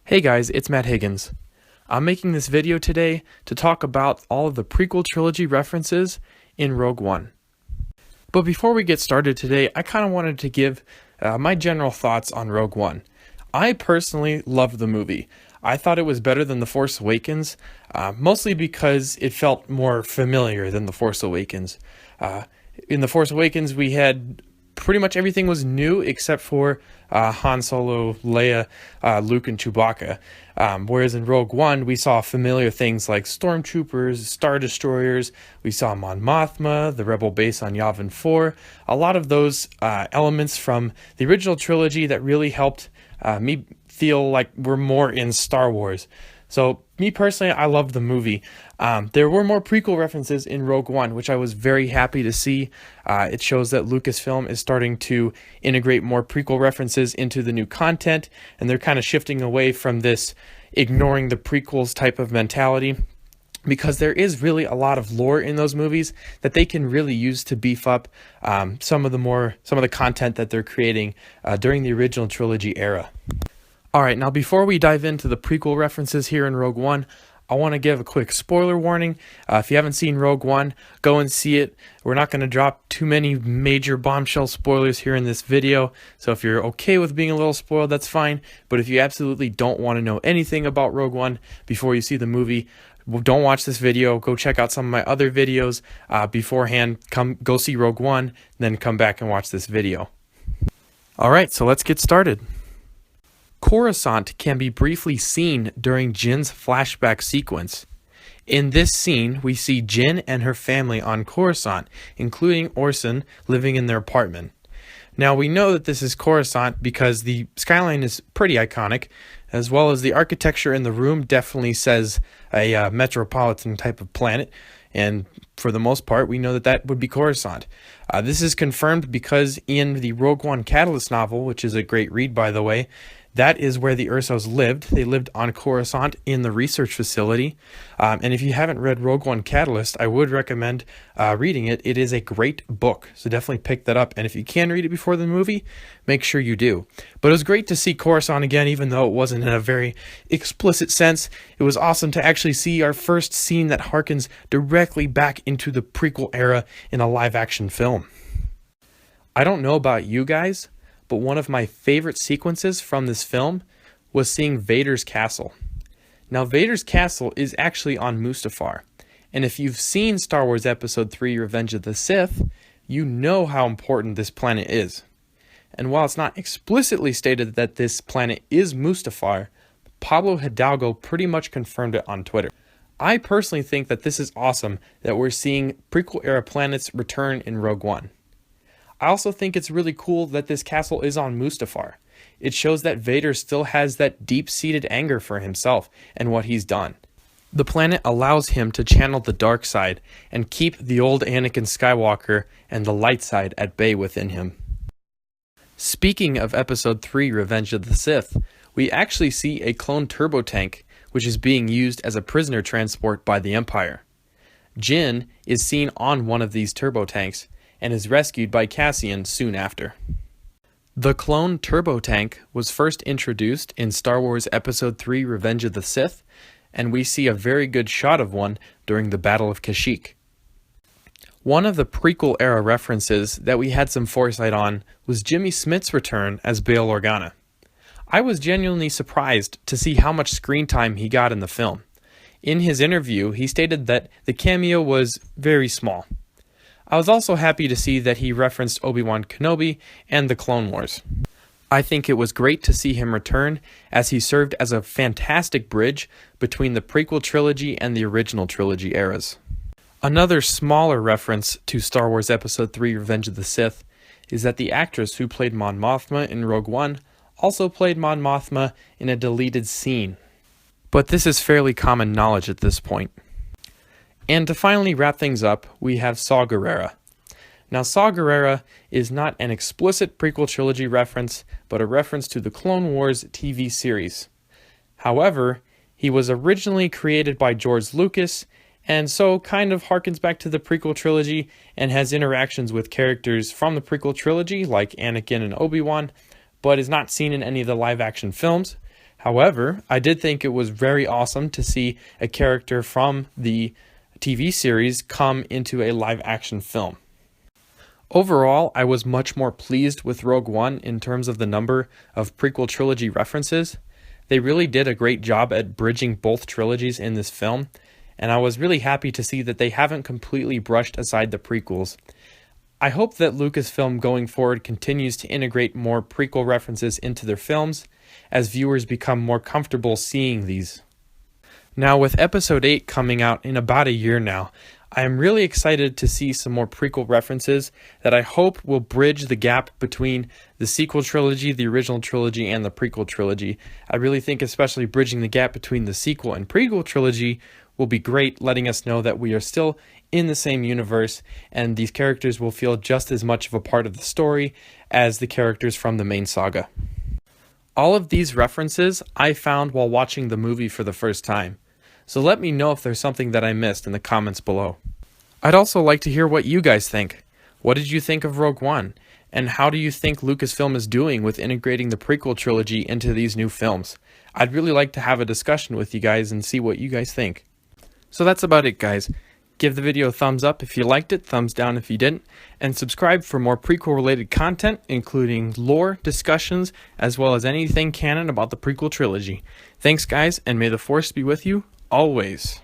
Hey guys, it's Matt Higgins. I'm making this video today to talk about all of the prequel trilogy references in Rogue One. But before we get started today, I kind of wanted to give my general thoughts on Rogue One. I personally loved the movie. I thought it was better than The Force Awakens, mostly because it felt more familiar than The Force Awakens. In The Force Awakens, we had pretty much everything was new except for Han Solo, Leia, Luke, and Chewbacca. Whereas in Rogue One, we saw familiar things like stormtroopers, star destroyers. We saw Mon Mothma, the rebel base on Yavin 4. A lot of those elements from the original trilogy that really helped me feel like we're more in Star Wars. So, me personally, I loved the movie. There were more prequel references in Rogue One, which I was very happy to see. It shows that Lucasfilm is starting to integrate more prequel references into the new content, and they're kind of shifting away from this ignoring the prequels type of mentality, because there is really a lot of lore in those movies that they can really use to beef up some of the content that they're creating during the original trilogy era. Alright, now before we dive into the prequel references here in Rogue One, I want to give a quick spoiler warning. If you haven't seen Rogue One, go and see it. We're not going to drop too many major bombshell spoilers here in this video, so if you're okay with being a little spoiled, that's fine. But if you absolutely don't want to know anything about Rogue One before you see the movie, don't watch this video. Go check out some of my other videos beforehand. Go see Rogue One, then come back and watch this video. Alright, so let's get started. Khorasan can be briefly seen during Jyn's flashback sequence. In this scene, we see Jyn and her family on Khorasan, including Orson living in their apartment. Now we know that this is Khorasan because the skyline is pretty iconic, as well as the architecture in the room definitely says a metropolitan type of planet, and for the most part we know that that would be Khorasan. This is confirmed because in the Rogue One Catalyst novel, which is a great read by the way, that is where the Ursos lived. They lived on Khorasan in the research facility. And if you haven't read Rogue One Catalyst, I would recommend reading it. It is a great book, so definitely pick that up. And if you can read it before the movie, make sure you do. But it was great to see Khorasan again, even though it wasn't in a very explicit sense. It was awesome to actually see our first scene that harkens directly back into the prequel era in a live-action film. I don't know about you guys, but one of my favorite sequences from this film was seeing Vaders Castle. Now, Vaders Castle is actually on Mustafar, and if you've seen Star Wars Episode 3 Revenge of the Sith, you know how important this planet is. And while it's not explicitly stated that this planet is Mustafar, Pablo Hidalgo pretty much confirmed it on Twitter. I personally think that this is awesome that we're seeing prequel-era planets return in Rogue One. I also think it's really cool that this castle is on Mustafar. It shows that Vader still has that deep-seated anger for himself and what he's done. The planet allows him to channel the dark side and keep the old Anakin Skywalker and the light side at bay within him. Speaking of Episode 3 Revenge of the Sith, we actually see a clone turbo tank which is being used as a prisoner transport by the Empire. Jyn is seen on one of these turbo tanks and is rescued by Cassian soon after. The clone turbo tank was first introduced in Star Wars Episode 3 Revenge of the Sith, and we see a very good shot of one during the Battle of Kashyyyk. One of the prequel era references that we had some foresight on was Jimmy Smits' return as Bail Organa. I was genuinely surprised to see how much screen time he got in the film. In his interview, he stated that the cameo was very small. I was also happy to see that he referenced Obi-Wan Kenobi and the Clone Wars. I think it was great to see him return, as he served as a fantastic bridge between the prequel trilogy and the original trilogy eras. Another smaller reference to Star Wars Episode 3 Revenge of the Sith is that the actress who played Mon Mothma in Rogue One also played Mon Mothma in a deleted scene. But this is fairly common knowledge at this point. And to finally wrap things up, we have Sagar Era. Now, Sagar Era is not an explicit prequel trilogy reference, but a reference to the Clone Wars TV series. However, he was originally created by George Lucas, and so kind of harkens back to the prequel trilogy and has interactions with characters from the prequel trilogy, like Anakin and Obi-Wan, but is not seen in any of the live-action films. However, I did think it was very awesome to see a character from the TV series come into a live action film. Overall, I was much more pleased with Rogue One in terms of the number of prequel trilogy references. They really did a great job at bridging both trilogies in this film, and I was really happy to see that they haven't completely brushed aside the prequels. I hope that Lucasfilm going forward continues to integrate more prequel references into their films as viewers become more comfortable seeing these. Now, with Episode 8 coming out in about a year now, I am really excited to see some more prequel references that I hope will bridge the gap between the sequel trilogy, the original trilogy, and the prequel trilogy. I really think especially bridging the gap between the sequel and prequel trilogy will be great, letting us know that we are still in the same universe and these characters will feel just as much of a part of the story as the characters from the main saga. All of these references I found while watching the movie for the first time. So let me know if there's something that I missed in the comments below. I'd also like to hear what you guys think. What did you think of Rogue One? And how do you think Lucasfilm is doing with integrating the prequel trilogy into these new films? I'd really like to have a discussion with you guys and see what you guys think. So that's about it, guys. Give the video a thumbs up if you liked it, thumbs down if you didn't, and subscribe for more prequel related content, including lore, discussions, as well as anything canon about the prequel trilogy. Thanks, guys, and may the Force be with you always.